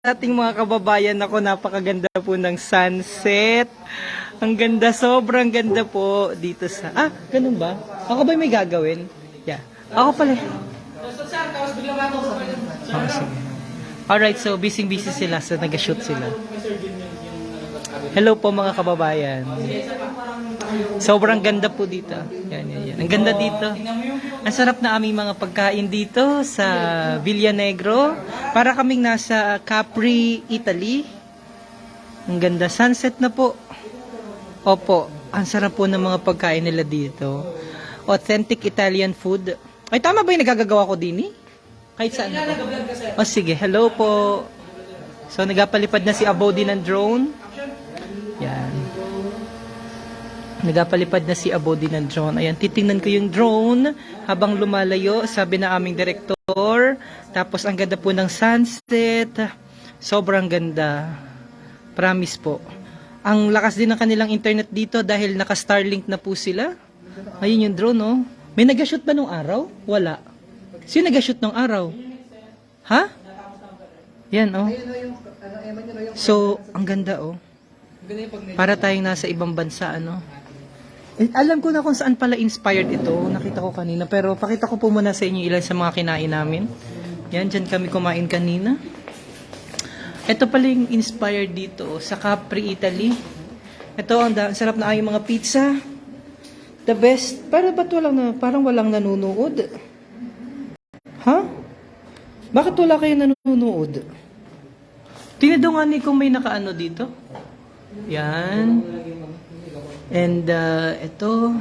ating mga kababayan. Ako, napakaganda po ng sunset. Ang ganda, sobrang ganda po dito sa... Ah, ganun ba? Ako ba may gagawin? Yeah. Ako pala. Oh, sige. Alright, so busy-busy sila. So nag-shoot sila. Hello po mga kababayan. Sobrang ganda po dito. Yan. Ang ganda dito. Ang sarap na aming mga pagkain dito sa Villanegro. Para kaming nasa Capri, Italy. Ang ganda. Sunset na po. Opo. Ang sarap po ng mga pagkain nila dito. Authentic Italian food. Ay, tama ba yung nagagagawa ko din eh? Kahit saan ako. O sige, hello po. So, nagapalipad na si Abodi ng drone. Yan. Nagapalipad na si Abodi ng drone. Ayan, titingnan ko yung drone habang lumalayo. Sabi na aming direktor. Tapos, ang ganda po ng sunset. Sobrang ganda. Promise po. Ang lakas din ng kanilang internet dito dahil naka-Starlink na po sila. Ayun yung drone, oh. May nag-shoot ba nung araw? Wala. Sino nag-shoot nung araw? Ha? Yan, oh. So, ang ganda, oh. Para tayong nasa ibang bansa, ano. Alam ko na kung saan pala inspired ito. Nakita ko kanina. Pero pakita ko po muna sa inyo ilan sa mga kinain namin. Yan, dyan kami kumain kanina. Ito pala yung inspired dito, oh, sa Capri, Italy. Ito, ang sarap na yung mga pizza. The best. Parang walang nanonood. Ha? Bakit wala kayo nanonood? Tinado nga ni kung may nakaano dito. Yan. And ito.